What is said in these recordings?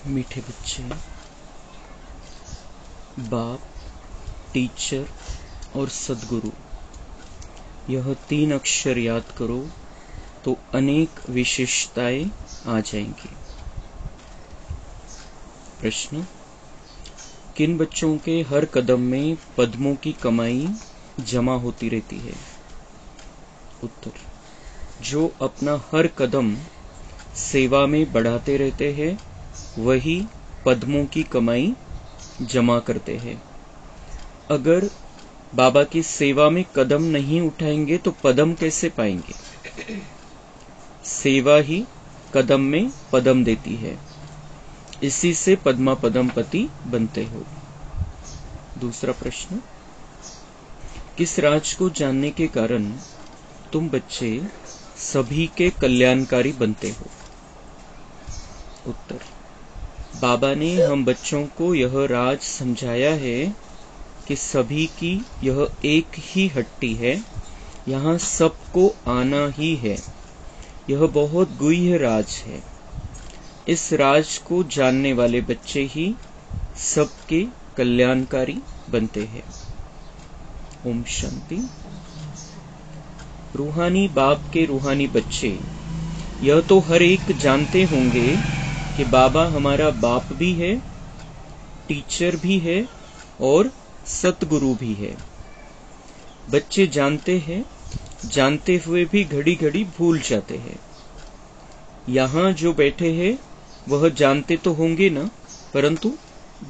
मीठे बच्चे, बाप, टीचर और सद्गुरु, यह 3 अक्षर याद करो तो अनेक विशेषताएं आ जाएंगी। प्रश्न: किन बच्चों के हर कदम में पद्मों की कमाई जमा होती रहती है? उत्तर: जो अपना हर कदम सेवा में बढ़ाते रहते हैं वही पद्मों की कमाई जमा करते हैं। अगर बाबा की सेवा में कदम नहीं उठाएंगे तो पदम कैसे पाएंगे? सेवा ही कदम में पदम देती है, इसी से पद्मा पदमपति बनते हो। दूसरा प्रश्न: किस राज को जानने के कारण तुम बच्चे सभी के कल्याणकारी बनते हो? उत्तर: बाबा ने हम बच्चों को यह राज समझाया है कि सभी की यह एक ही हट्टी है, यहाँ सबको आना ही है। यह बहुत गुह्य राज है। इस राज को जानने वाले बच्चे ही सबके कल्याणकारी बनते हैं। ओम शांति। रूहानी बाप के रूहानी बच्चे यह तो हर एक जानते होंगे कि बाबा हमारा बाप भी है, टीचर भी है और सतगुरु भी है। बच्चे जानते हैं, जानते हुए भी घड़ी घड़ी भूल जाते हैं। यहाँ जो बैठे हैं वह जानते तो होंगे ना, परंतु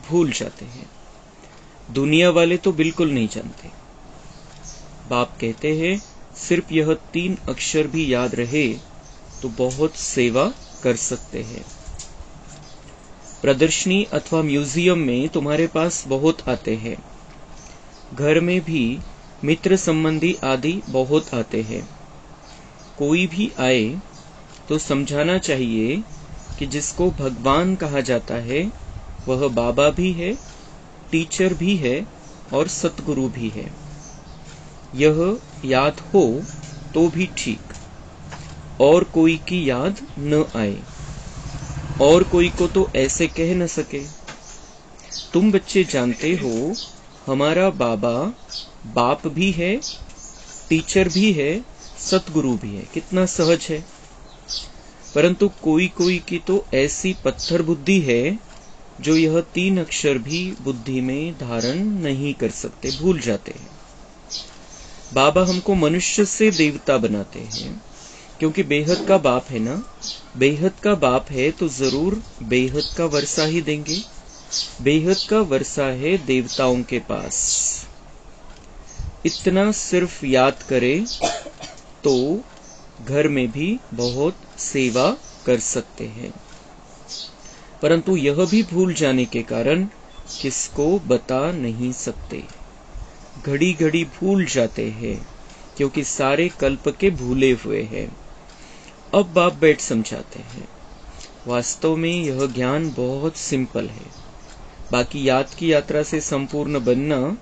भूल जाते हैं। दुनिया वाले तो बिल्कुल नहीं जानते। बाप कहते हैं सिर्फ यह 3 अक्षर भी याद रहे तो बहुत सेवा कर सकते हैं। प्रदर्शनी अथवा म्यूजियम में तुम्हारे पास बहुत आते हैं। घर में भी मित्र संबंधी आदि बहुत आते हैं। कोई भी आए तो समझाना चाहिए कि जिसको भगवान कहा जाता है वह बाबा भी है, टीचर भी है और सतगुरु भी है। यह याद हो तो भी ठीक, और कोई की याद न आए, और कोई को तो ऐसे कह न सके। तुम बच्चे जानते हो हमारा बाबा बाप भी है, टीचर भी है, सतगुरु भी है। कितना सहज है। परंतु कोई कोई की तो ऐसी पत्थर बुद्धि है जो यह 3 अक्षर भी बुद्धि में धारण नहीं कर सकते, भूल जाते हैं। बाबा हमको मनुष्य से देवता बनाते हैं क्योंकि बेहद का बाप है ना। बेहद का बाप है तो जरूर बेहद का वर्षा ही देंगे। बेहद का वर्षा है देवताओं के पास। इतना सिर्फ याद करे तो घर में भी बहुत सेवा कर सकते हैं। परंतु यह भी भूल जाने के कारण किसको बता नहीं सकते। घड़ी घड़ी भूल जाते हैं क्योंकि सारे कल्प के भूले हुए हैं। अब बाप बैठ समझाते हैं। वास्तव में यह ज्ञान बहुत सिंपल है। बाकी याद की यात्रा से संपूर्ण बनना,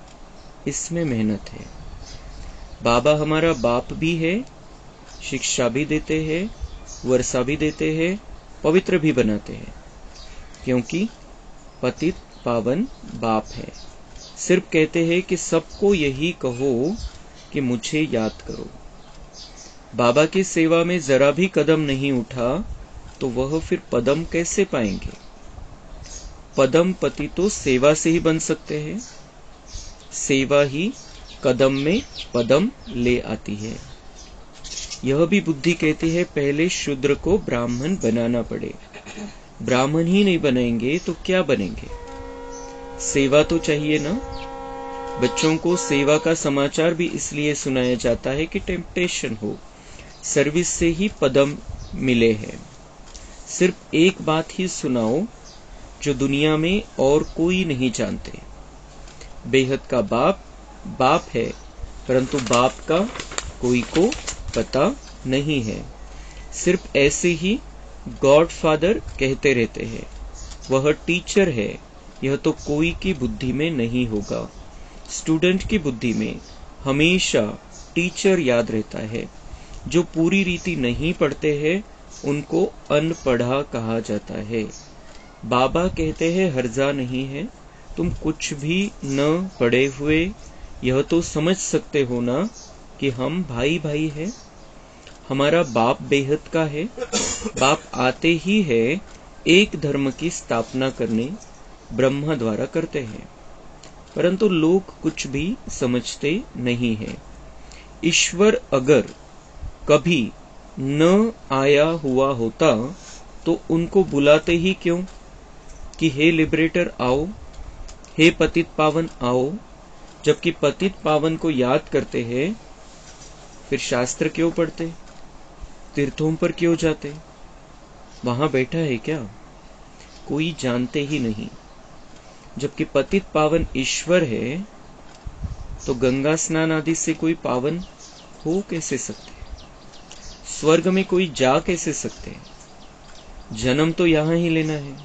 इसमें मेहनत है। बाबा हमारा बाप भी है, शिक्षा भी देते हैं, वर्षा भी देते हैं, पवित्र भी बनाते हैं, क्योंकि पतित पावन बाप है। सिर्फ कहते हैं कि सबको यही कहो कि मुझे याद करो। बाबा की सेवा में जरा भी कदम नहीं उठा तो वह फिर पदम कैसे पाएंगे? पदम पति तो सेवा से ही बन सकते हैं। सेवा ही कदम में पदम ले आती है। यह भी बुद्धि कहती है पहले शूद्र को ब्राह्मण बनाना पड़े। ब्राह्मण ही नहीं बनेंगे तो क्या बनेंगे? सेवा तो चाहिए ना। बच्चों को सेवा का समाचार भी इसलिए सुनाया जाता है कि टेम्पटेशन हो। सर्विस से ही पदम मिले हैं। सिर्फ एक बात ही सुनाओ जो दुनिया में और कोई नहीं जानते। बेहद का बाप बाप है, परंतु बाप का कोई को पता नहीं है। सिर्फ ऐसे ही गॉड फादर कहते रहते हैं। वह टीचर है, यह तो कोई की बुद्धि में नहीं होगा। स्टूडेंट की बुद्धि में हमेशा टीचर याद रहता है। जो पूरी रीति नहीं पढ़ते हैं उनको अनपढ़ा कहा जाता है। बाबा कहते हैं हर्जा नहीं है, तुम कुछ भी न पढ़े हुए यह तो समझ सकते हो ना कि हम भाई भाई हैं। हमारा बाप बेहद का है। बाप आते ही है एक धर्म की स्थापना करने, ब्रह्मा द्वारा करते हैं, परंतु लोग कुछ भी समझते नहीं हैं। ईश्वर अगर कभी न आया हुआ होता तो उनको बुलाते ही क्यों कि हे लिबरेटर आओ, हे पतित पावन आओ। जबकि पतित पावन को याद करते हैं फिर शास्त्र क्यों पढ़ते, तीर्थों पर क्यों जाते? वहां बैठा है क्या? कोई जानते ही नहीं। जबकि पतित पावन ईश्वर है तो गंगा स्नान आदि से कोई पावन हो कैसे सकते? स्वर्ग में कोई जा कैसे सकते? जन्म तो यहां ही लेना है।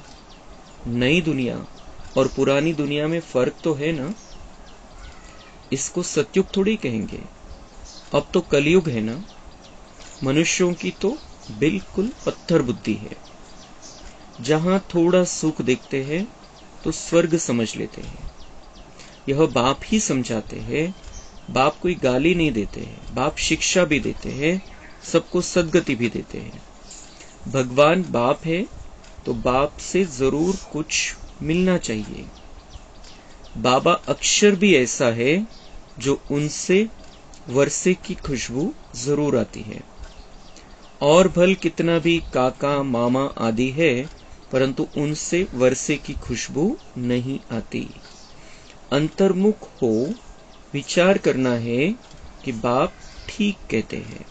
नई दुनिया और पुरानी दुनिया में फर्क तो है ना। इसको सतयुग थोड़ी कहेंगे, अब तो कलयुग है ना। मनुष्यों की तो बिल्कुल पत्थर बुद्धि है। जहां थोड़ा सुख देखते हैं तो स्वर्ग समझ लेते हैं। यह बाप ही समझाते हैं। बाप कोई गाली नहीं देते हैं, बाप शिक्षा भी देते हैं, सबको सद्गति भी देते हैं। भगवान बाप है तो बाप से जरूर कुछ मिलना चाहिए। बाबा अक्षर भी ऐसा है जो उनसे वर्षे की खुशबू जरूर आती है। और भल कितना भी काका मामा आदि है, परंतु उनसे वर्षे की खुशबू नहीं आती। अंतर्मुख हो विचार करना है कि बाप ठीक कहते हैं।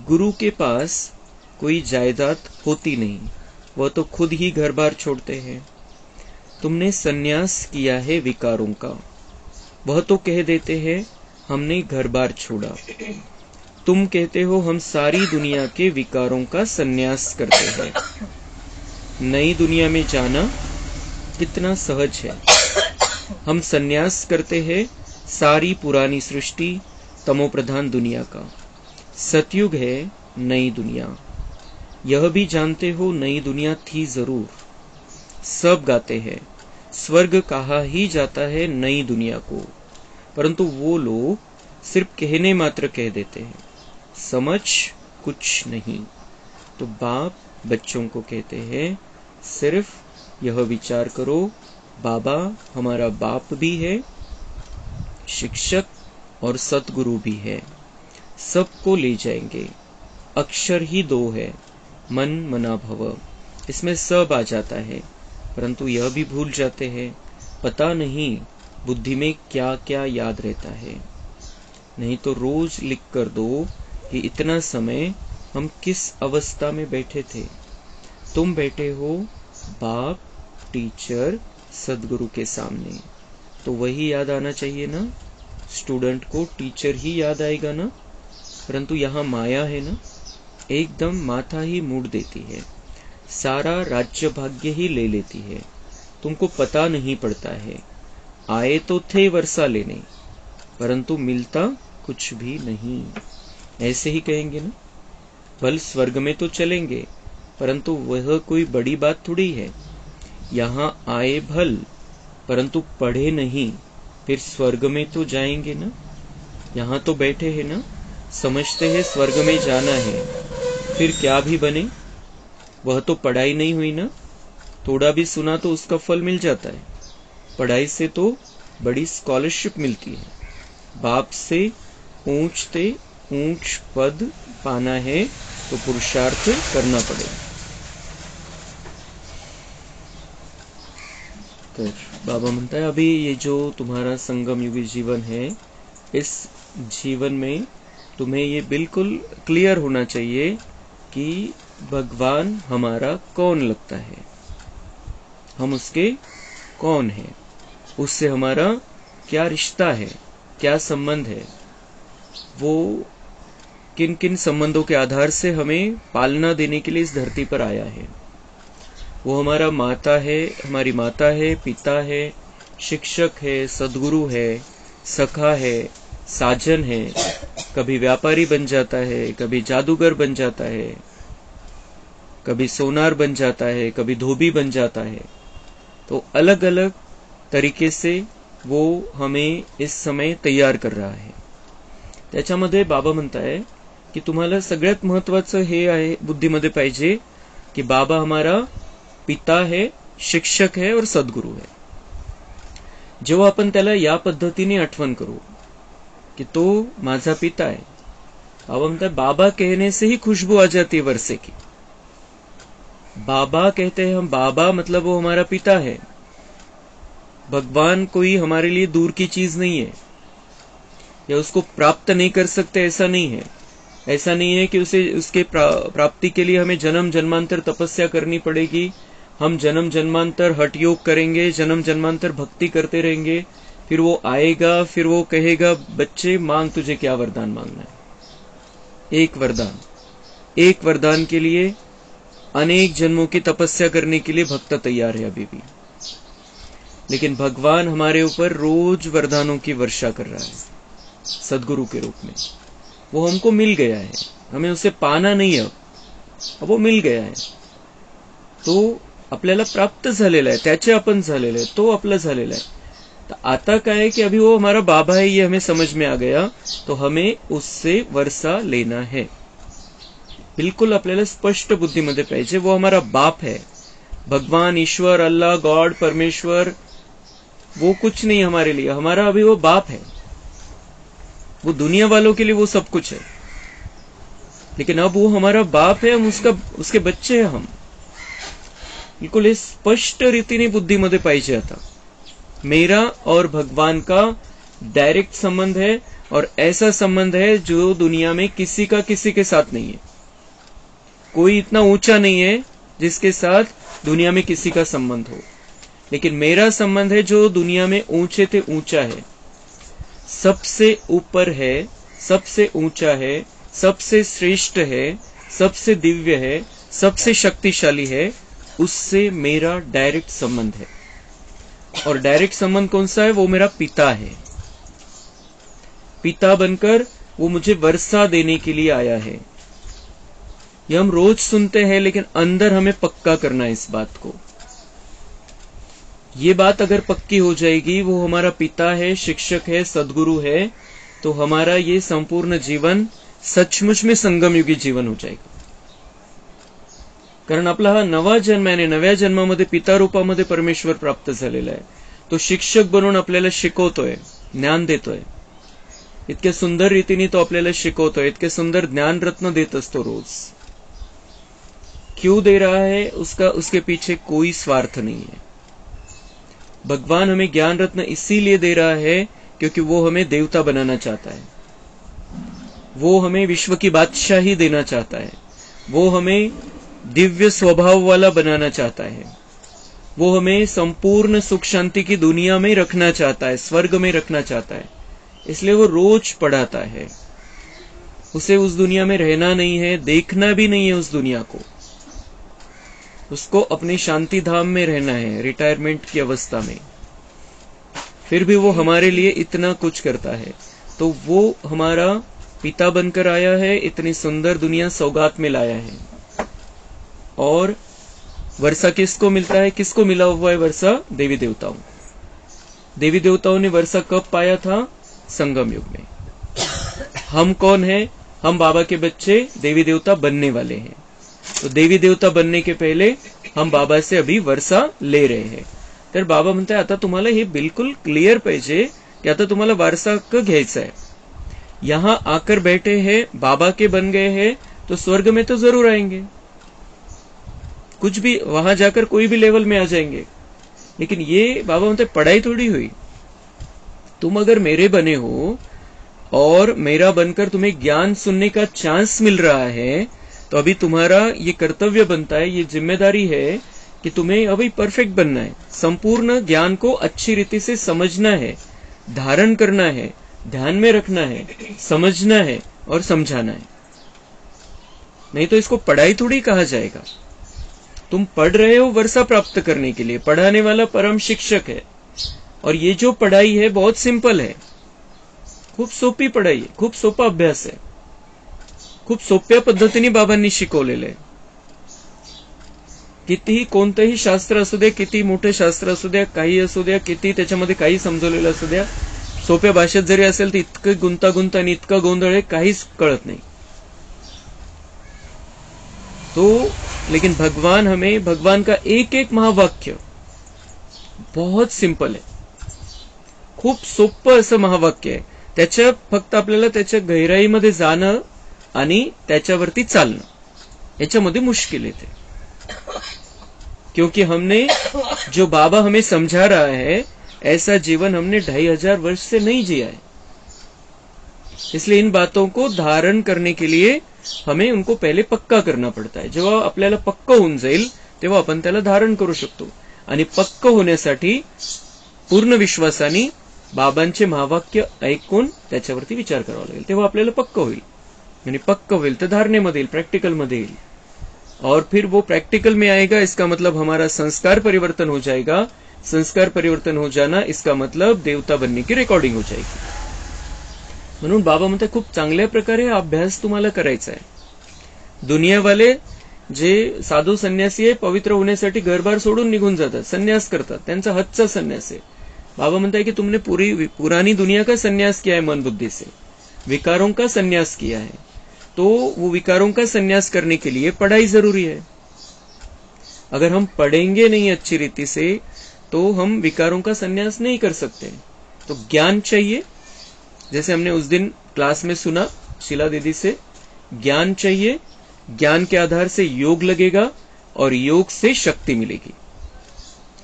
गुरु के पास कोई जायदाद होती नहीं, वह तो खुद ही घर बार छोड़ते हैं। तुमने सन्यास किया है विकारों का, वह तो कह देते हैं हमने घर बार छोड़ा। तुम कहते हो हम सारी दुनिया के विकारों का सन्यास करते हैं। नई दुनिया में जाना कितना सहज है। हम सन्यास करते हैं सारी पुरानी सृष्टि तमोप्रधान दुनिया का। सतयुग है नई दुनिया। यह भी जानते हो नई दुनिया थी जरूर। सब गाते हैं स्वर्ग कहा ही जाता है नई दुनिया को, परंतु वो लोग सिर्फ कहने मात्र कह देते हैं, समझ कुछ नहीं। तो बाप बच्चों को कहते हैं सिर्फ यह विचार करो, बाबा हमारा बाप भी है, शिक्षक और सतगुरु भी है, सबको ले जाएंगे। अक्षर ही दो है, मन मना भव, इसमें सब आ जाता है, परंतु यह भी भूल जाते हैं। पता नहीं बुद्धि में क्या क्या याद रहता है। नहीं तो रोज लिख कर दो कि इतना समय हम किस अवस्था में बैठे थे। तुम बैठे हो बाप, टीचर, सदगुरु के सामने, तो वही याद आना चाहिए ना। स्टूडेंट को टीचर ही याद आएगा ना, परंतु यहाँ माया है ना, एकदम माथा ही मूड देती है, सारा राज्य भाग्य ही ले लेती है। तुमको पता नहीं पड़ता है। आए तो थे वर्षा लेने, परंतु मिलता कुछ भी नहीं। ऐसे ही कहेंगे ना। भल स्वर्ग में तो चलेंगे, परंतु वह कोई बड़ी बात थोड़ी है। यहाँ आए भल, परंतु पढ़े नहीं, फिर स्वर्ग में तो जाएंगे ना। यहाँ तो बैठे हैं ना, समझते हैं स्वर्ग में जाना है, फिर क्या भी बने, वह तो पढ़ाई नहीं हुई ना। थोड़ा भी सुना तो उसका फल मिल जाता है। पढ़ाई से तो बड़ी स्कॉलरशिप मिलती है। बाप से ऊंचते ऊंच पद पाना है तो पुरुषार्थ करना पड़ेगा। तो बाबा म्हणता है अभी ये जो तुम्हारा संगम युगी जीवन है, इस जीवन में तुम्हें ये बिल्कुल क्लियर होना चाहिए कि भगवान हमारा कौन लगता है, हम उसके कौन हैं, उससे हमारा क्या रिश्ता है, क्या संबंध है, वो किन किन संबंधों के आधार से हमें पालना देने के लिए इस धरती पर आया है। वो हमारा माता है, हमारी माता है, पिता है, शिक्षक है, सदगुरु है, सखा है, साजन है, कभी व्यापारी बन जाता है, कभी जादूगर बन जाता है, कभी सोनार बन जाता है, कभी धोबी बन जाता है। तो अलग अलग तरीके से वो हमें इस समय तयार कर रहा है। त्याच्यामध्ये बाबा म्हणताय की तुम्हाला सगळ्यात महत्वाचं हे आहे बुद्धीमध्ये पाहिजे की बाबा हमारा पिता है, शिक्षक है और सद्गुरु है। जेव्हा आपण त्याला या पद्धतीने आठवण करू कि तो माझा पिता है, बाबा म्हणता है बाबा कहने से ही खुशबू आ जाती है वर्षे की। बाबा कहते हैं हम, बाबा मतलब वो हमारा पिता है। भगवान कोई हमारे लिए दूर की चीज नहीं है या उसको प्राप्त नहीं कर सकते, ऐसा नहीं है। ऐसा नहीं है कि उसके प्राप्ति के लिए हमें जन्म जन्मांतर तपस्या करनी पड़ेगी, हम जन्म जन्मांतर हठ योग करेंगे, जन्म जन्मांतर भक्ति करते रहेंगे, फिर वो आएगा, फिर वो कहेगा बच्चे मांग तुझे क्या वरदान मांगना है। एक वरदान के लिए अनेक जन्मों की तपस्या करने के लिए भक्त तैयार है अभी भी। लेकिन भगवान हमारे ऊपर रोज वरदानों की वर्षा कर रहा है सद्गुरु के रूप में। वो हमको मिल गया है, हमें उसे पाना नहीं है, अब वो मिल गया है तो आपल्याला प्राप्त झालेला आहे, त्याचे आपण झालेले आहे, तो आपला झालेला आहे। तो आता काय है कि अभी वो हमारा बाबा है, ये हमें समझ में आ गया, तो हमें उससे वर्षा लेना है। बिल्कुल आपल्याला स्पष्ट बुद्धीमध्ये पाहिजे वो हमारा बाप है। भगवान, ईश्वर, अल्लाह, गॉड, परमेश्वर वो कुछ नहीं हमारे लिए, हमारा अभी वो बाप है। वो दुनिया वालों के लिए वो सब कुछ है, लेकिन अब वो हमारा बाप है, हम उसके बच्चे हैं हम। बिल्कुल हे स्पष्ट रीतीने बुद्धीमध्ये पाहिजे। आता मेरा और भगवान का डायरेक्ट संबंध है और ऐसा संबंध है जो दुनिया में किसी के साथ नहीं है। कोई इतना ऊंचा नहीं है जिसके साथ दुनिया में किसी का संबंध हो, लेकिन मेरा संबंध है जो दुनिया में ऊंचे से ऊंचा है, सबसे ऊपर है, सबसे ऊंचा है, सबसे श्रेष्ठ है, सबसे दिव्य है, सबसे शक्तिशाली है, उससे मेरा डायरेक्ट संबंध है। और डायरेक्ट संबंध कौन सा है? वो मेरा पिता है। पिता बनकर वो मुझे वर्षा देने के लिए आया है। ये हम रोज सुनते हैं, लेकिन अंदर हमें पक्का करना है इस बात को। ये बात अगर पक्की हो जाएगी, वो हमारा पिता है, शिक्षक है, सद्गुरु है, तो हमारा ये संपूर्ण जीवन सचमुच में संगमयुगी जीवन हो जाएगा। कारण आपला हा नवा जन्म आहे, नव्या जन्मामध्ये पिता रूपामध्ये परमेश्वर प्राप्त झालेला आहे। तो शिक्षक बनून आपल्याला शिकवतोय, ज्ञान देतोय। इतके सुंदर रीतीने तो आपल्याला शिकवतोय, इतके सुंदर ज्ञान रत्न देत असतो रोज। क्यों दे रहा है? उसके पीछे कोई स्वार्थ नहीं है। भगवान हमें ज्ञान रत्न इसीलिए दे रहा है क्योंकि वो हमें देवता बनाना चाहता है। वो हमें विश्व की बादशाही देना चाहता है। वो हमें दिव्य स्वभाव वाला बनाना चाहता है। वो हमें संपूर्ण सुख शांति की दुनिया में रखना चाहता है, स्वर्ग में रखना चाहता है। इसलिए वो रोज पढ़ाता है। उसे उस दुनिया में रहना नहीं है, देखना भी नहीं है उस दुनिया को। उसको अपने शांति धाम में रहना है, रिटायरमेंट की अवस्था में। फिर भी वो हमारे लिए इतना कुछ करता है। तो वो हमारा पिता बनकर आया है, इतनी सुंदर दुनिया सौगात में लाया है। और वर्षा किसको मिलता है? किसको मिला हुआ है वर्षा? देवी देवताओं। देवी देवताओं ने वर्षा कब पाया था? संगम युग में। हम कौन है? हम बाबा के बच्चे देवी देवता बनने वाले हैं। तो देवी देवता बनने के पहले हम बाबा से अभी वर्षा ले रहे हैं। तर बाबा म्हणताय आता तुम्हाला हे बिल्कुल क्लियर पाहिजे की आता तुम्हाला वारसा हक्क घ्यायचा है। यहां आकर बैठे हैं, बाबा के बन गए हैं, तो स्वर्ग में तो जरूर आएंगे। कुछ भी वहां जाकर कोई भी लेवल में आ जाएंगे। लेकिन ये बाबा म्हणते पढ़ाई थोड़ी हुई। तुम अगर मेरे बने हो और मेरा बनकर तुम्हें ज्ञान सुनने का चांस मिल रहा है, तो अभी तुम्हारा ये कर्तव्य बनता है, ये जिम्मेदारी है कि तुम्हें अभी परफेक्ट बनना है। संपूर्ण ज्ञान को अच्छी रीति से समझना है, धारण करना है, ध्यान में रखना है, समझना है और समझाना है। नहीं तो इसको पढ़ाई थोड़ी कहा जाएगा। तुम पढ़ रहे हो वर्षा प्राप्त करने के लिए। पढ़ाने वाला परम शिक्षक है। और ये जो पढ़ाई है बहुत सिंपल है। खूप सोपी पढाई आहे, खूप सोपा अभ्यास आहे, खूप सोप्या पद्धतीने बाबांनी शिकवलेलं आहे. कितीही कोणतंही शास्त्र असू द्या, किती मोठे शास्त्र असू द्या, काही असू द्या, किती त्याच्यामध्ये काही समजवलेलं असू द्या, सोप्या भाषेत जरी असेल तर इतकं गुंतागुंत आणि इतका गोंधळ आहे, काहीच कळत नाही. तो लेकिन भगवान का एक एक महावाक्य बहुत सिंपल आहे, खूप सोपं असं महावाक्य आहे. त्याच्या फक्त आपल्याला त्याच्या गहराईमध्ये जाणं आणि त्याच्यावरती चालणं याच्यामध्ये मुश्किल येते. क्योंकि हमने जो बाबा हमें समझा रहा है ऐसा जीवन हमने 2500 वर्ष से नहीं जिया है. इसलिए इन बातों को धारण करने के लिए हमें उनको पहले पक्का करना पड़ता है. जेव्हा आपल्याला पक्क होऊन जाईल तेव्हा आपण त्याला धारण करू शकतो. आणि पक्क होण्यासाठी पूर्ण विश्वासाने बाबांचे महावाक्य ऐकून त्याच्यावरती विचार करावा लागेल, तेव्हा आपल्याला पक्क होईल. आणि पक्क होईल तर धारणेमध्ये येईल, प्रॅक्टिकलमध्ये येईल. और फिर वो प्रैक्टिकल में आएगा, इसका मतलब हमारा संस्कार परिवर्तन हो जाएगा. संस्कार परिवर्तन हो जाना इसका मतलब देवता बनने की रेकॉर्डिंग हो जाएगी. म्हणून बाबा म्हणतात खूप चांगल्या प्रकारे हा अभ्यास तुम्हाला करायचा आहे. दुनियावाले जे साधू संन्यासी आहे पवित्र होण्यासाठी घरबार सोडून निघून जातात, संन्यास करतात, त्यांचा हदचा संन्यास आहे. बाबा म्हणताय की तुमने पुरानी दुनिया का संन्यास किया है, मन बुद्धि से विकारों का संन्यास किया है. तो वो विकारों का संन्यास करने के लिए पढ़ाई जरूरी है. अगर हम पढ़ेंगे नहीं अच्छी रीति से तो हम विकारों का संन्यास नहीं कर सकते. तो ज्ञान चाहिए, जैसे हमने उस दिन क्लास में सुना शीला दीदी से, ज्ञान चाहिए. ज्ञान के आधार से योग लगेगा और योग से शक्ति मिलेगी,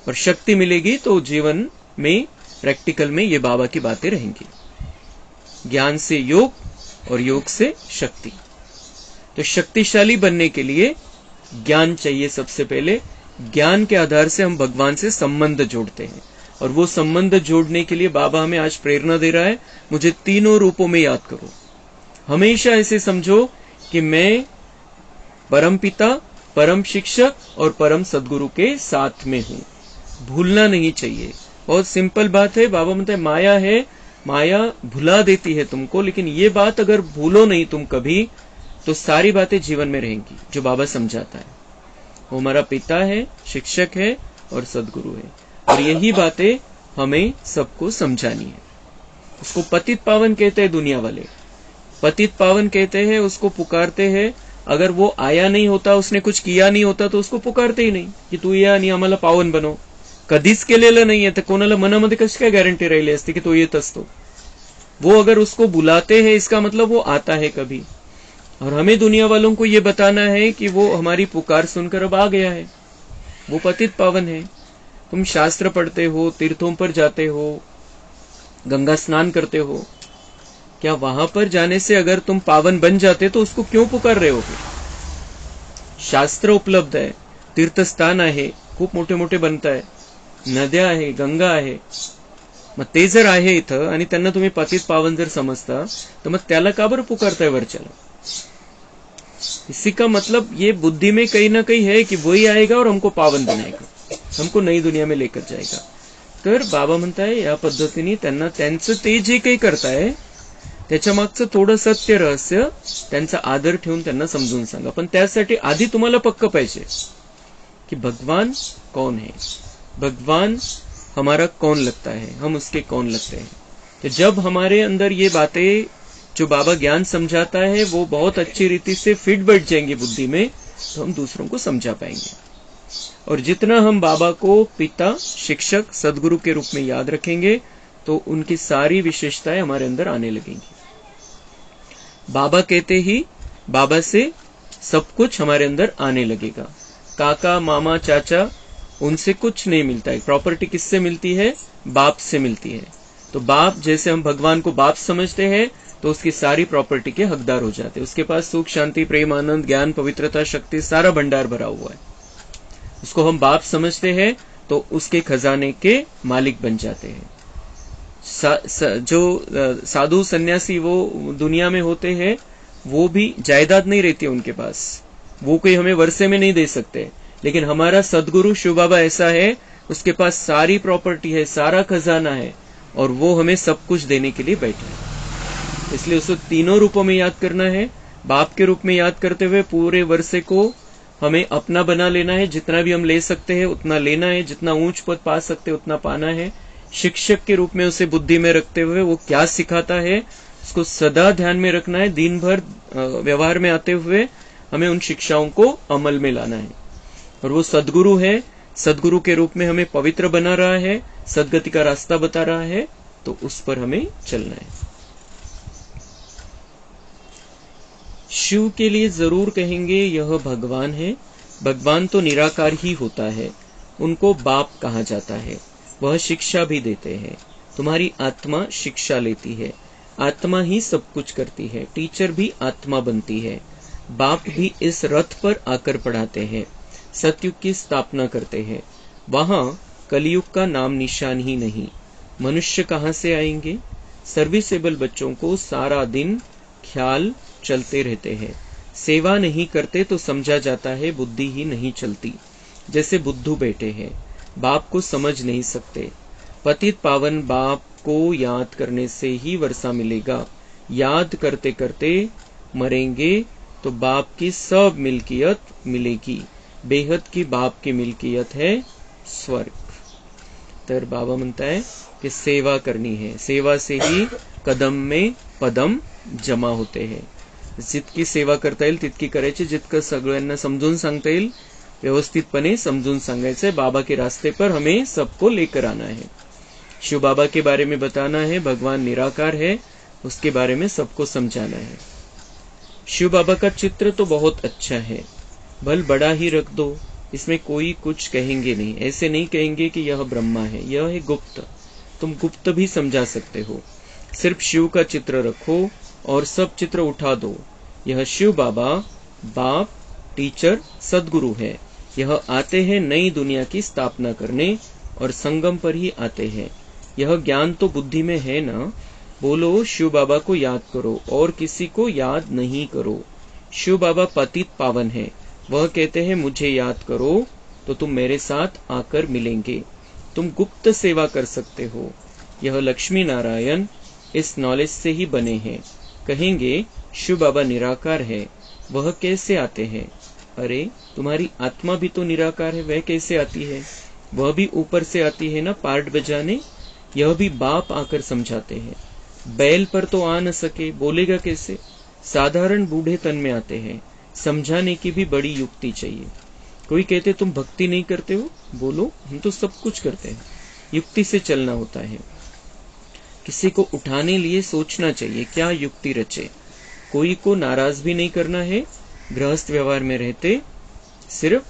और शक्ति मिलेगी तो जीवन में प्रैक्टिकल में ये बाबा की बातें रहेंगी. ज्ञान से योग और योग से शक्ति. तो शक्तिशाली बनने के लिए ज्ञान चाहिए सबसे पहले. ज्ञान के आधार से हम भगवान से संबंध जोड़ते हैं, और वो संबंध जोड़ने के लिए बाबा हमें आज प्रेरणा दे रहा है, मुझे तीनों रूपों में याद करो. हमेशा ऐसे समझो कि मैं परम पिता, परम शिक्षक और परम सदगुरु के साथ में हूं. भूलना नहीं चाहिए. बहुत सिंपल बात है. बाबा म्हणते माया है, माया भुला देती है तुमको, लेकिन ये बात अगर भूलो नहीं तुम कभी तो सारी बातें जीवन में रहेंगी जो बाबा समझाता है. वो हमारा पिता है, शिक्षक है और सदगुरु है, और यही बातें हमें सबको समझानी है. उसको पतित पावन कहते हैं दुनिया वाले, पतित पावन कहते हैं, उसको पुकारते हैं. अगर वो आया नहीं होता, उसने कुछ किया नहीं होता तो उसको पुकारते ही नाही की तू या आणि आम्हाला पावन बनव. कधीच केलेलं नाहीये तर कोणाला मनामध्ये कशी काय गॅरंटी राहिली असते की तो येत असतो. वो अगर उसको बुलाते हैं इसका मतलब वो आता है कभी. और हमें दुनिया वालों को ये बताना है कि वो हमारी पुकार सुनकर अब आ गया है, वो पतित पावन है. तुम शास्त्र पढ़ते हो, तीर्थों पर जाते हो, गंगा स्नान करते हो, क्या वहां पर जाने से अगर तुम पावन बन जाते तो उसको क्यों पुकार रहे हो? शास्त्र उपलब्ध आहे, तीर्थस्थान आहे, खूप मोठे मोठे बनताय, नद्या आहे, गंगा आहे. मग ते जर आहे इथं आणि त्यांना तुम्ही पतित पावन जर समजता तर मग त्याला का बरं पुकारताय वरच्याला? इसी का मतलब ये बुद्धि में कहीं ना कहीं है कि वही आएगा और हमको पावन बनाएगा, हमको नई दुनिया में लेकर जाएगा. तर बाबा म्हणताय या पद्धतीने त्यांना त्यांचं ते जे काही करताय त्याच्या मागचं थोडं सत्य रहस्य, त्यांचा आदर ठेवून त्यांना समजून सांगा. पण त्यासाठी आधी तुम्हाला पक्क पाहिजे कि भगवान कौन है, भगवान हमारा कौन लगता है, हम उसके कौन लगते हैं. तो जब हमारे अंदर ये बातें जो बाबा ज्ञान समझाता है वो बहुत अच्छी रीति से फिट बैठ जाएंगे बुद्धि में, तो हम दूसरों को समझा पाएंगे. और जितना हम बाबा को पिता, शिक्षक, सदगुरु के रूप में याद रखेंगे तो उनकी सारी विशेषताएं हमारे अंदर आने लगेंगी. बाबा कहते ही बाबा से सब कुछ हमारे अंदर आने लगेगा. काका, मामा, चाचा, उनसे कुछ नहीं मिलता है. प्रॉपर्टी किससे मिलती है? बाप से मिलती है. तो बाप, जैसे हम भगवान को बाप समझते हैं तो उसकी सारी प्रॉपर्टी के हकदार हो जाते हैं. उसके पास सुख, शांति, प्रेम, आनंद, ज्ञान, पवित्रता, शक्ति, सारा भंडार भरा हुआ है. उसको हम बाप समझते हैं तो उसके खजाने के मालिक बन जाते हैं. जो साधु सन्यासी वो दुनिया में होते हैं वो भी जायदाद नहीं रहती उनके पास, वो कोई हमें वर्षे में नहीं दे सकते. लेकिन हमारा सदगुरु शिव बाबा ऐसा है, उसके पास सारी प्रॉपर्टी है, सारा खजाना है, और वो हमें सब कुछ देने के लिए बैठे हैं. इसलिए उसे तीनों रूपों में याद करना है। बाप के रूप में याद करते हुए पूरे वर्षे को हमें अपना बना लेना है, जितना भी हम ले सकते हैं उतना लेना है, जितना ऊंच पद पा सकते उतना पाना है। शिक्षक के रूप में उसे बुद्धि में रखते हुए वो क्या सिखाता है उसको सदा ध्यान में रखना है। दिन भर व्यवहार में आते हुए हमें उन शिक्षाओं को अमल में लाना है। और वो सदगुरु है, सदगुरु के रूप में हमें पवित्र बना रहा है, सदगति का रास्ता बता रहा है, तो उस पर हमें चलना है। शिव के लिए जरूर कहेंगे यह भगवान है। भगवान तो निराकार ही होता है, उनको बाप कहा जाता है। वह शिक्षा भी देते हैं। तुम्हारी आत्मा शिक्षा लेती है, आत्मा ही सब कुछ करती है। टीचर भी आत्मा बनती है। बाप भी इस रथ पर आकर पढ़ाते हैं, सतयुग की स्थापना करते हैं। वहां कलयुग का नाम निशान ही नहीं। मनुष्य कहां से आएंगे? सर्विसेबल बच्चों को सारा दिन ख्याल चलते रहते हैं। सेवा नहीं करते तो समझा जाता है बुद्धि ही नहीं चलती। जैसे बुद्धू बैठे हैं, बाप को समझ नहीं सकते। पतित पावन बाप को याद करने से ही वर्षा मिलेगा। याद करते करते मरेंगे तो बाप की सब मिल्कियत मिलेगी। बेहद की बाप की मिल्कियत है स्वर्ग। तर बाबा म्हणता है कि सेवा करनी है, सेवा से ही कदम में पदम जमा होते हैं। जितकी सेवा करता येईल तितकी करायची, जितकं सगळ्यांना समजून सांगता येईल व्यवस्थितपणे समजून सांगायचंय। बाबा के रास्ते पर हमें सबको लेकर आना है। शिव बाबा के बारे में बताना है, भगवान निराकार है, उसके बारे में सबको समझाना है। शिव बाबा का चित्र तो बहुत अच्छा है, भल बड़ा ही रख दो, इसमें कोई कुछ कहेंगे नहीं। ऐसे नहीं कहेंगे कि यह ब्रह्मा है, यह है गुप्त। तुम गुप्त भी समझा सकते हो। सिर्फ शिव का चित्र रखो और सब चित्र उठा दो। यह शिव बाबा बाप, टीचर, सदगुरु है। यह आते हैं नई दुनिया की स्थापना करने और संगम पर ही आते हैं। यह ज्ञान तो बुद्धि में है ना। बोलो शिव बाबा को याद करो और किसी को याद नहीं करो। शिव बाबा पतित पावन है। वह कहते हैं मुझे याद करो तो तुम मेरे साथ आकर मिलेंगे। तुम गुप्त सेवा कर सकते हो। यह लक्ष्मी नारायण इस नॉलेज से ही बने हैं। कहेंगे शिव बाबा निराकार है, वह कैसे आते हैं? अरे तुम्हारी आत्मा भी तो निराकार है, वह कैसे आती है? वह भी ऊपर से आती है ना पार्ट बजाने। यह भी बाप आकर समझाते हैं। बैल पर तो आ न सके, बोलेगा कैसे? साधारण बूढ़े तन में आते हैं। समझाने की भी बड़ी युक्ति चाहिए। कोई कहते तुम भक्ति नहीं करते हो, बोलो हम तो सब कुछ करते हैं। युक्ति से चलना होता है। किसी को उठाने लिए सोचना चाहिए क्या युक्ति रचे। कोई को नाराज भी नहीं करना है। गृहस्थ व्यवहार में रहते सिर्फ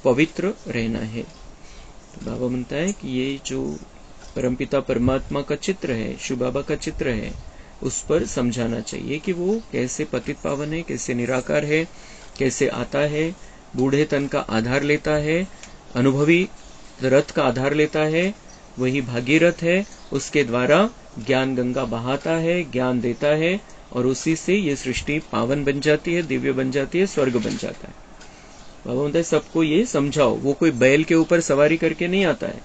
पवित्र रहना है। तो बाबा म्हणता है कि ये जो परमपिता परमात्मा का चित्र है, शिव बाबा का चित्र है, उस पर समझाना चाहिए कि वो कैसे पतित पावन है, कैसे निराकार है, कैसे आता है, बूढ़े तन का आधार लेता है, अनुभवी रथ का आधार लेता है, वही भागीरथ है, उसके द्वारा ज्ञान गंगा बहाता है, ज्ञान देता है और उसी से ये सृष्टि पावन बन जाती है, दिव्य बन जाती है, स्वर्ग बन जाता है। बाबा बोलता है सबको ये समझाओ। वो कोई बैल के ऊपर सवारी करके नहीं आता है।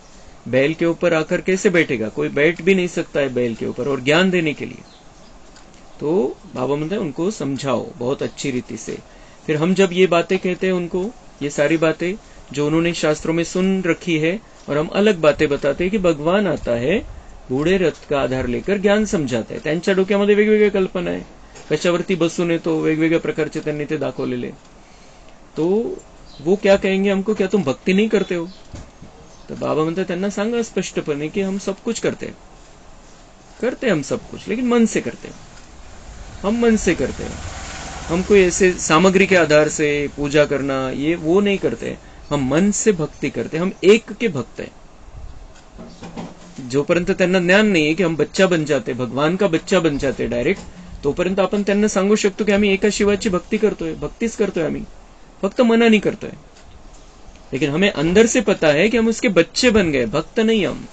बैल के ऊपर आकर कैसे बैठेगा? कोई बैठ भी नहीं सकता है बैल के ऊपर, और ज्ञान देने के लिए। तो बाबा बोलता है उनको समझाओ बहुत अच्छी रीति से। फिर हम जब ये बातें कहते हैं उनको, ये सारी बातें जो उन्होंने शास्त्रों में सुन रखी है, और हम अलग बातें बताते हैं कि भगवान आता है, बूढ़े रथ का आधार लेकर ज्ञान समजात आहे। त्यांच्या डोक्यामध्ये वेगवेगळ्या कल्पना आहे, कशावरती बसून येतो, वेगवेगळ्या प्रकारचे त्यांनी ते दाखवलेले। तो वो क्या कहेंगे हमको, क्या तुम भक्ति नहीं करते हो? तो बाबा म्हणतात त्यांना सांगा स्पष्टपणे कि हम सब कुछ करते हम सब कुछ, लेकिन मन से करते हैं। हम मन से करते हैं। हम कोई ऐसे सामग्री के आधार से पूजा करना ये वो नहीं करते। हम मन से भक्ति करते, हम एक के भक्त हैं। जोपर्यंत त्यांना ज्ञान नाही की हम बच्चा बन जाते, भगवान का बच्चा बन जाते डायरेक्ट, तोपर्यंत आपण त्यांना सांगू शकतो की आम्ही एका शिवाची भक्ती करतोय, भक्तीच करतोय आम्ही, फक्त मनाने करतोय। लेकिन हमें अंदर से पता है कि हम उसके बच्चे बन गए, भक्त नहीं, हम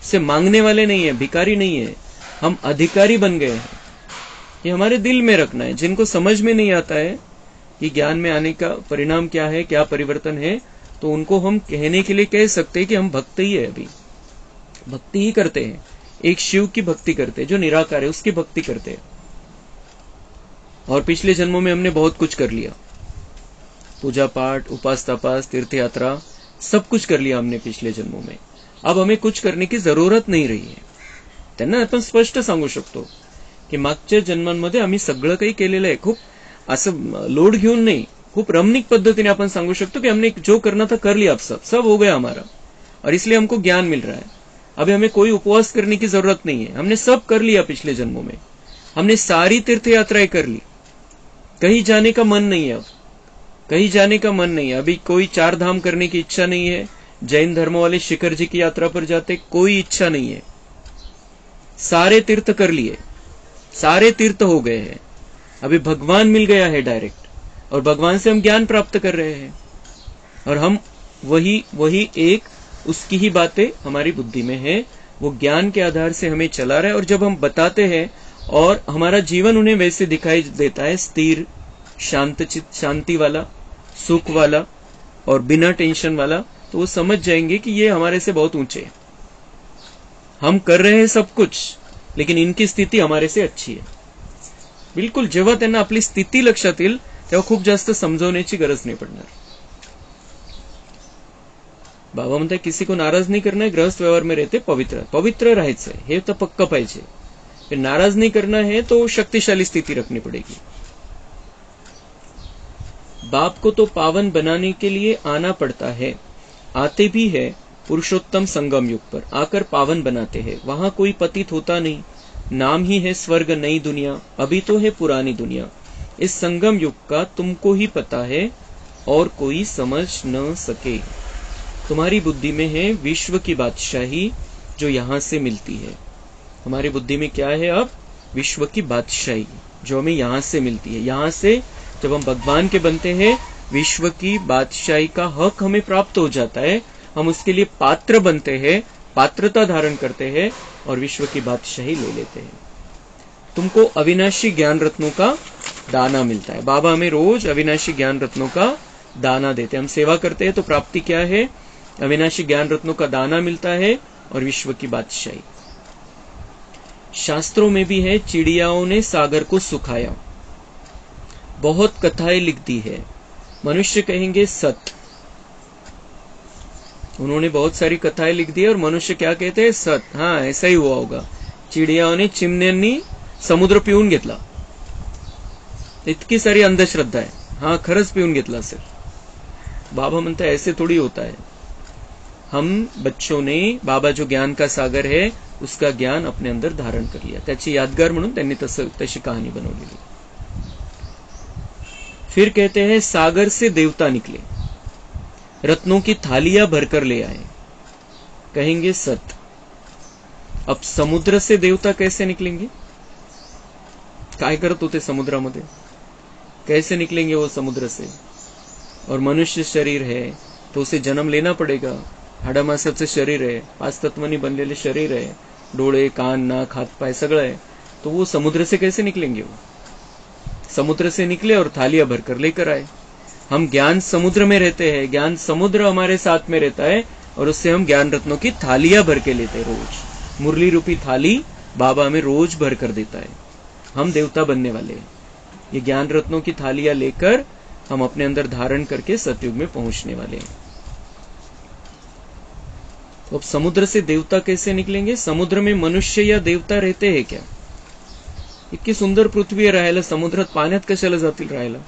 से मांगने वाले नहीं है, भिखारी नहीं है, हम अधिकारी बन गए हैं। ये हमारे दिल में रखना है। जिनको समझ में नहीं आता है कि ज्ञान में आने का परिणाम क्या है, क्या परिवर्तन है, तो उनको हम कहने के लिए कह सकते हैं कि हम भक्त ही है, अभी भक्ति ही करते हैं। एक शिव की भक्ति करते हैं जो निराकार है, उसकी भक्ति करते हैं। और पिछले जन्मों में हमने बहुत कुछ कर लिया, पूजा पाठ, उपास तपास, तीर्थ यात्रा, सब कुछ कर लिया हमने पिछले जन्मों में. अब हमें कुछ करने की जरूरत नाही रही आहे. त्यांना आपण स्पष्ट सांगू शकतो की मागच्या जन्मांमध्ये आम्ही सगळं काही केलेलं आहे. खूप असं लोड घेऊन नाही, खूप रमणीक पद्धतीने अपन सांगू शकतो कि हमने जो करना था कर लिया, अब सब हो गया हमारा, और इसलिए हमको ज्ञान मिल रहा है. अभी हमें कोई उपवास करने की जरूरत नहीं है, हमने सब कर लिया पिछले जन्मों में. हमने सारी तीर्थ यात्राएं कर ली, कहीं जाने का मन नहीं है. अब कहीं जाने का मन नहीं है. अभी कोई 4 धाम करने की इच्छा नहीं है. जैन धर्म वाले शिखर जी की यात्रा पर जाते, कोई इच्छा नहीं है. सारे तीर्थ कर लिए, सारे तीर्थ हो गए हैं. अभी भगवान मिल गया है डायरेक्ट, और भगवान से हम ज्ञान प्राप्त कर रहे हैं. और हम वही एक उसकी ही बातें हमारी बुद्धि में है, वो ज्ञान के आधार से हमें चला रहा है. और जब हम बताते हैं और हमारा जीवन उन्हें वैसे दिखाई देता है, स्थिर, शांति वाला, सुख वाला और बिना टेंशन वाला, तो वो समझ जाएंगे कि ये हमारे से बहुत ऊंचे है. हम कर रहे हैं सब कुछ, लेकिन इनकी स्थिति हमारे से अच्छी है. बिलकुल जेव्हा त्यांना आपली स्थिती लक्षात येईल तेव्हा खूप जास्त समजवण्याची गरज नाही पडणार. बाबा म्हणतात किसी को नाराज नहीं करना है, गृहस्थ व्यवहार में रहते पवित्र राहायचंय, हे तर पक्का पाहिजे. फिर नाराज नहीं करना है तो शक्तिशाली स्थिति रखनी पड़ेगी. बाप को तो पावन बनाने के लिए आना पड़ता है, आते भी है पुरुषोत्तम संगम युग पर, आकर पावन बनाते हैं. वहां कोई पतित होता नहीं, नाम ही है स्वर्ग नई दुनिया, अभी तो है पुरानी दुनिया. इस संगम युग का तुमको ही पता है और कोई समझ न सके. तुम्हारी बुद्धि में है विश्व की बादशाही जो यहां से मिलती है. हमारी बुद्धि में क्या है अब? विश्व की बादशाही जो हमें यहां से मिलती है. यहां से जब हम भगवान के बनते हैं, विश्व की बादशाही का हक हमें प्राप्त हो जाता है. हम उसके लिए पात्र बनते हैं, पात्रता धारण करते हैं और विश्व की बादशाही ले लेते हैं. तुमको अविनाशी ज्ञान रत्नों का दाना मिलता है. बाबा हमें रोज अविनाशी ज्ञान रत्नों का दाना देते हैं. हम सेवा करते हैं तो प्राप्ति क्या है? अविनाशी ज्ञान रत्नों का दाना मिलता है और विश्व की बादशाही. शास्त्रों में भी है, चिड़ियाओं ने सागर को सुखाया. बहुत कथाएं लिख दी है. मनुष्य कहेंगे सत्य. उन्होंने बहुत सारी कथाएं लिख दी और मनुष्य क्या कहते हैं? सत्य. हाँ, ऐसा ही हुआ होगा. चिड़ियाओं चिमण्यांनी समुद्र पिऊन घेतला. इतकी सारी अंधश्रद्धा है. हाँ, खरंच पिऊन घेतला असेल. बाबा म्हणता ऐसे थोड़ी होता है. हम बच्चों ने बाबा जो ज्ञान का सागर है उसका ज्ञान अपने अंदर धारण कर लिया. त्याची यादगार म्हणून त्यांनी तशी कहानी बनवलेली. फिर कहते हैं सागर से देवता निकले, रत्नों की थालियां भरकर ले आए. कहेंगे सत्य. अब समुद्र से देवता कैसे निकलेंगे? काय करत होते समुद्रामध्ये? कैसे निकलेंगे वो समुद्र से? और मनुष्य शरीर है तो उसे जन्म लेना पड़ेगा. हाडामासाचं शरीर है, 5 तत्वांनी बनलेले शरीर है, डोळे, कान, नाक, हाथ पाय सगळं है. तो वो समुद्र से कैसे निकलेंगे? वो समुद्र से निकले और थालियां भरकर लेकर आए. हम ज्ञान समुद्र में रहते हैं, ज्ञान समुद्र हमारे साथ में रहता है और उससे हम ज्ञान रत्नों की थालियां भर के लेते हैं रोज. मुरली रूपी थाली बाबा हमें रोज भर कर देता है. हम देवता बनने वाले हैं. ये ज्ञान रत्नों की थालियां लेकर हम अपने अंदर धारण करके सतयुग में पहुंचने वाले हैं. तो अब समुद्र से देवता कैसे निकलेंगे? समुद्र में मनुष्य या देवता रहते हैं क्या? इतकी सुंदर पृथ्वी राहायला समुद्रात पाण्यात कशाला जातील राहायला?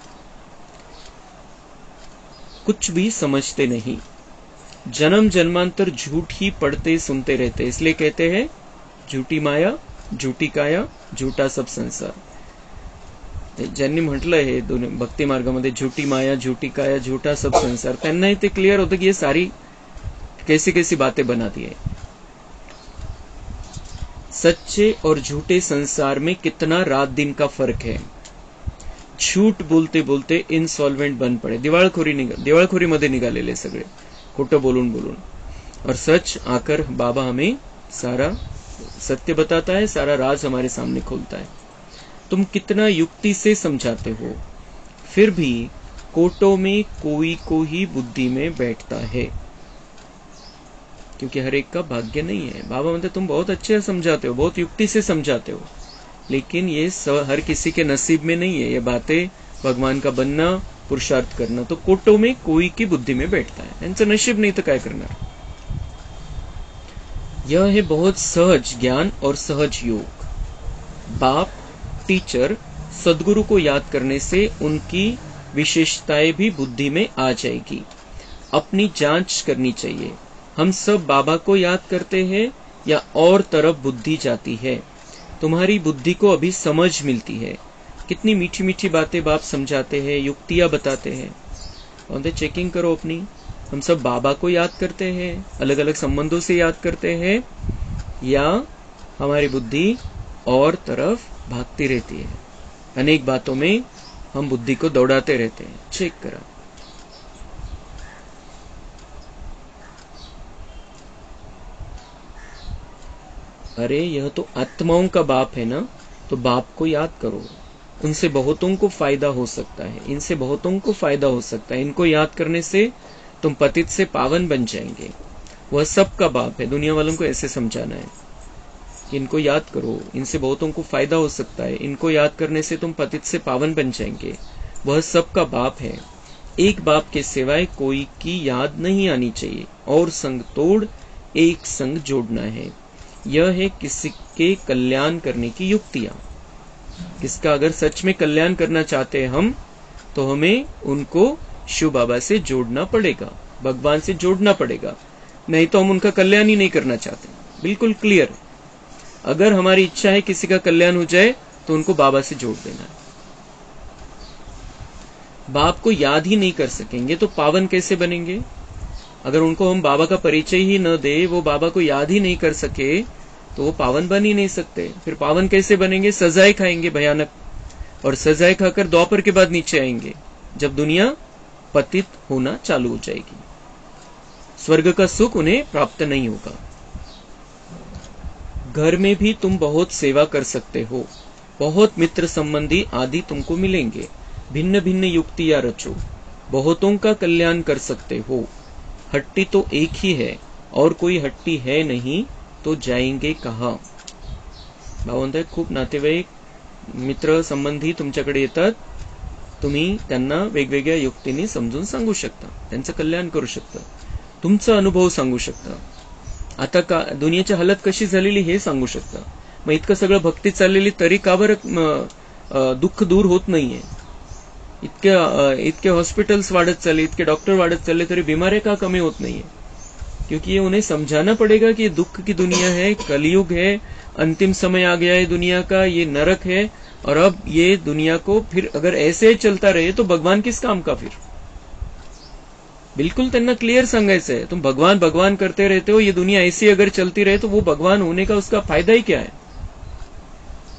कुछ भी समझते नहीं. जन्म जन्मांतर झूठ ही पढ़ते सुनते रहते. इसलिए कहते हैं झूठी माया, झूठी काया, झूठा सब संसार. ज्यांनी म्हटलं हे दोन्ही भक्ती मार्गामध्ये, झूठी माया, झूठी काया, झूठा सब संसार, त्यांनाही ते क्लियर होतं की ये सारी कैसी कैसी बातें बना दी है. सच्चे और झूठे संसार में कितना रात दिन का फर्क है. झूठ बोलते बोलते इनसॉल्वेंट बन पड़े. दिवाळखोरीमध्ये निघालेले सगळे, खोटं बोलून बोलून. और सच आकर बाबा हमें सारा सत्य बताता है, सारा राज हमारे सामने खोलता है. तुम कितना युक्ति से समझाते हो, फिर भी कोटों में कोई को ही बुद्धि में बैठता है, क्योंकि हर एक का भाग्य नहीं है. बाबा म्हणते तुम बहुत अच्छे समझाते हो, बहुत युक्ति से समझाते हो, लेकिन ये हर किसी के नसीब में नहीं है। ये बातें भगवान का बनना, पुरुषार्थ करना तो कोटों में कोई की बुद्धि में बैठता है, इनसे नसीब नहीं तो क्या करना। यह है बहुत सहज ज्ञान और सहज योग। बाप, टीचर, सदगुरु को याद करने से उनकी विशेषताएं भी बुद्धि में आ जाएगी। अपनी जांच करनी चाहिए, हम सब बाबा को याद करते हैं या और तरफ बुद्धि जाती है। तुम्हारी बुद्धि को अभी समझ मिलती है। कितनी मीठी मीठी बातें बाप समझाते हैं, युक्तियां बताते हैं। और चेकिंग करो अपनी, हम सब बाबा को याद करते हैं, अलग अलग संबंधों से याद करते हैं, या हमारी बुद्धि और तरफ भागती रहती है। अनेक बातों में हम बुद्धि को दौड़ाते रहते हैं। चेक करा। अरे यह तो आत्माओं का बाप है ना, तो बाप को याद करो। उनसे बहुतों को फायदा हो सकता है, इनसे बहुतों को फायदा हो सकता है। इनको याद करने से तुम पतित से पावन बन जाएंगे। वह सबका बाप है। दुनिया वालों को ऐसे समझाना है कि इनको याद करो, इनसे बहुतों को फायदा हो सकता है। इनको याद करने से तुम पतित से पावन बन जाएंगे। वह सबका बाप है। एक बाप के सिवाय कोई की याद नहीं आनी चाहिए। और संग तोड़ एक संग जोड़ना है। यह है किसी के कल्याण करने की युक्तियां। किसका अगर सच में कल्याण करना चाहते हैं हम, तो हमें उनको शिव बाबा से जोड़ना पड़ेगा, भगवान से जोड़ना पड़ेगा। नहीं तो हम उनका कल्याण ही नहीं करना चाहते। बिल्कुल क्लियर। अगर हमारी इच्छा है किसी का कल्याण हो जाए तो उनको बाबा से जोड़ देना है। बाप को याद ही नहीं कर सकेंगे तो पावन कैसे बनेंगे? अगर उनको हम बाबा का परिचय ही न दे, वो बाबा को याद ही नहीं कर सके, तो वो पावन बन ही नहीं सकते। फिर पावन कैसे बनेंगे? सजाएं खाएंगे भयानक, और सजाएं खाकर द्वापर के बाद नीचे आएंगे, जब दुनिया पतित होना चालू हो जाएगी। स्वर्ग का सुख उन्हें प्राप्त नहीं होगा। घर में भी तुम बहुत सेवा कर सकते हो। बहुत मित्र संबंधी आदि तुमको मिलेंगे। भिन्न भिन्न युक्तियां रचो, बहुतों का कल्याण कर सकते हो। हट्टी तो एक ही है, और कोई हट्टी है नहीं, तो जाएंगे कहाँ? भावंत, खूप नातेवाईक मित्र संबंधी तुमच्याकडे येतात, तुम्ही त्यांना वेगवेगळ्या युक्तीने समजून सांगू शकता, त्यांचं कल्याण करू शकता, तुमचा अनुभव सांगू शकता, आता का दुनियाची हालत कशी झालेली हे सांगू शकता। मग इतकं सगळं भक्ती चाललेली तरी का बरं दुःख दूर होत नाहीये? इतके हॉस्पिटल्स वाढत चालले, इतके डॉक्टर वाढत चालले, तरी बीमारी का कमी होत नाहीये? क्योंकि ये उन्हें समझाना पड़ेगा कि ये दुख की दुनिया है, कलयुग है, अंतिम समय आ गया है दुनिया का, ये नरक है। और अब ये दुनिया को फिर अगर ऐसे चलता रहे तो भगवान किस काम का? फिर बिल्कुल त्यांना क्लियर सांगायचं है, तुम भगवान भगवान करते रहते हो, ये दुनिया ऐसी अगर चलती रहे तो वो भगवान होने का उसका फायदा ही क्या है?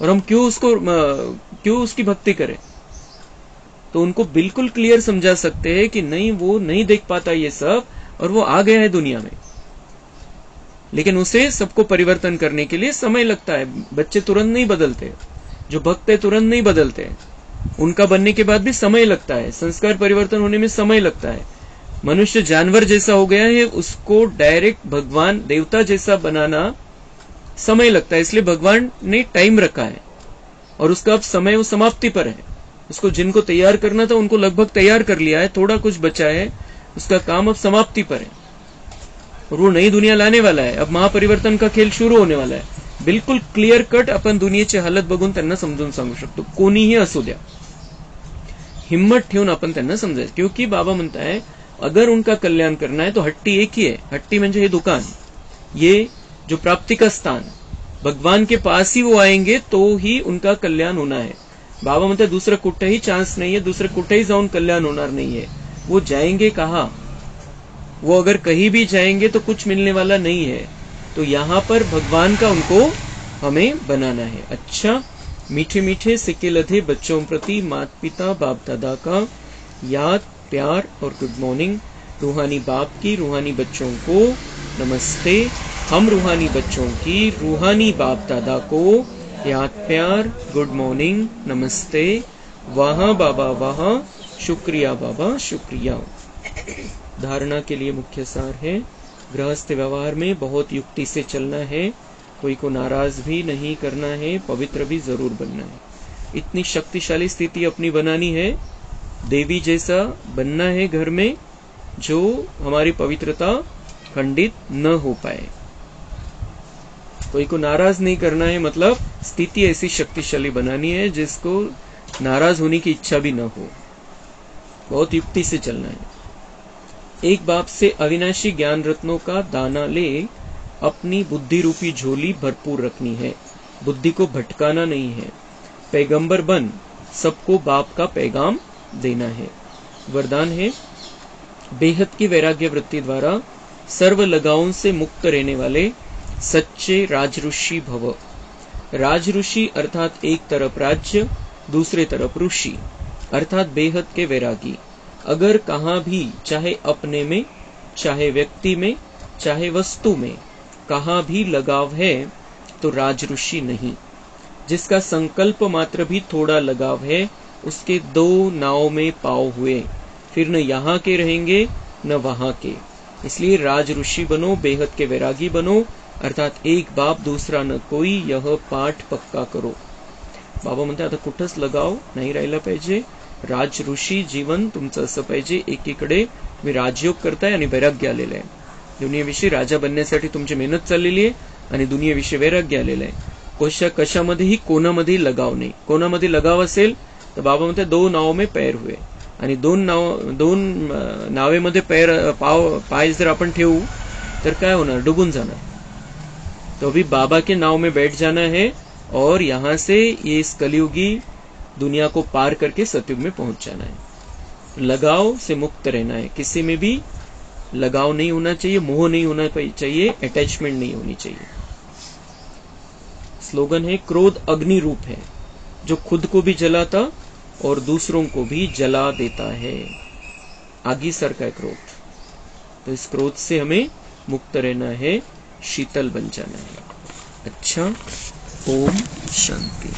और हम क्यों उसकी भक्ति करें? तो उनको बिल्कुल क्लियर समझा सकते हैं कि नहीं, वो नहीं देख पाता ये सब, और वो आ गया है दुनिया में, लेकिन उसे सबको परिवर्तन करने के लिए समय लगता है। बच्चे तुरंत नहीं बदलते, जो भक्त है तुरंत नहीं बदलते, उनका बनने के बाद भी समय लगता है, संस्कार परिवर्तन होने में समय लगता है। मनुष्य जानवर जैसा हो गया है, उसको डायरेक्ट भगवान देवता जैसा बनाना समय लगता है, इसलिए भगवान ने टाइम रखा है, और उसका अब समय वो समाप्ति पर है। उसको जिनको तैयार करना था उनको लगभग तैयार कर लिया है, थोड़ा कुछ बचा है, उसका काम अब समाप्ति पर है, और वो नई दुनिया लाने वाला है। अब महापरिवर्तन का खेल शुरू होने वाला है। बिल्कुल क्लियर कट आपण दुनियेची हालत बघून त्यांना समजून सांगू शकतो, कोणीही असू द्या। हिम्मत ठेवून आपण त्यांना समजायचं, क्योंकि बाबा म्हणता है अगर उनका कल्याण करना है तो हट्टी एक ही है। हट्टी म्हणजे हे दुकान, ये जो प्राप्ति का स्थान, भगवान के पास ही वो आएंगे तो ही उनका कल्याण होना है। बाबा म्हणता दूसरा कुठेही चांस नहीं है, दूसरे कुठेही जाऊन कल्याण होणार नहीं है। वो जाएंगे कहाँ? वो अगर कहीं भी जाएंगे तो कुछ मिलने वाला नहीं है। तो यहाँ पर भगवान का उनको हमें बनाना है। अच्छा, मीठे मीठे सिक्के लधे बच्चों प्रति माता पिता बाप दादा का याद, प्यार और गुड मॉर्निंग। रूहानी बाप की रूहानी बच्चों को नमस्ते। हम रूहानी बच्चों की रूहानी बाप दादा को याद, प्यार, गुड मॉर्निंग, नमस्ते। वहाँ बाबा वहाँ, शुक्रिया बाबा शुक्रिया। धारणा के लिए मुख्य सार है, गृहस्थ व्यवहार में बहुत युक्ति से चलना है। कोई को नाराज भी नहीं करना है, पवित्र भी जरूर बनना है। इतनी शक्तिशाली स्थिति अपनी बनानी है, देवी जैसा बनना है घर में, जो हमारी पवित्रता खंडित न हो पाए। कोई को नाराज नहीं करना है, मतलब स्थिति ऐसी शक्तिशाली बनानी है जिसको नाराज होने की इच्छा भी न हो। बहुत युक्ति से चलना है। एक बाप से अविनाशी ज्ञान रत्नों का दाना ले अपनी बुद्धि रूपी झोली भरपूर रखनी है, बुद्धि को भटकाना नहीं है। पैगंबर बन सबको बाप का पैगाम देना है। वरदान है, बेहद की वैराग्य वृत्ति द्वारा सर्व लगावों से मुक्त रहने वाले सच्चे राजऋषि भव। राजऋषि अर्थात एक तरफ राज्य, दूसरे तरफ ऋषि अर्थात बेहद के वैरागी। अगर कहाँ भी, चाहे अपने में, चाहे व्यक्ति में, चाहे वस्तु में, कहाँ भी लगाव है तो राजऋषि नहीं। जिसका संकल्प मात्र भी थोड़ा लगाव है, उसके दो नाव में पाव हुए, फिर न यहाँ के रहेंगे न वहां के। इसलिए राजऋषि बनो, बेहद के वैरागी बनो, अर्थात एक बाप दूसरा न कोई, यह पाठ पक्का करो। बाबा म्हणते आता कुठंच लगाव नाही राहिला पाहिजे, राजऋषी जीवन तुमचं असं पाहिजे, एकीकडे मी राजयोग करताय आणि वैराग्य आलेलं आहे, दुनियेविषयी राजा बनण्यासाठी तुमची मेहनत चाललेली आहे आणि दुनियेविषयी वैराग्य आलेलं आहे। कशामध्येही कोणामध्येही लगाव नाही। कोणामध्ये लगाव असेल तर बाबा म्हणते दो नाव में पैर हुए, आणि दोन नावेमध्ये पाय जर आपण ठेवू तर काय होणार, डुबून जाणार। तो अभी बाबा के नाव में बैठ जाना है और यहां से ये इस कलयुगी दुनिया को पार करके सतयुग में पहुंच जाना है। लगाव से मुक्त रहना है, किसी में भी लगाव नहीं होना चाहिए, मोह नहीं होना चाहिए, अटैचमेंट नहीं होनी चाहिए। स्लोगन है, क्रोध अग्नि रूप है जो खुद को भी जलाता और दूसरों को भी जला देता है। आगी सर का क्रोध, तो इस क्रोध से हमें मुक्त रहना है, शीतल बन जाना है। अच्छा, ओम शांति।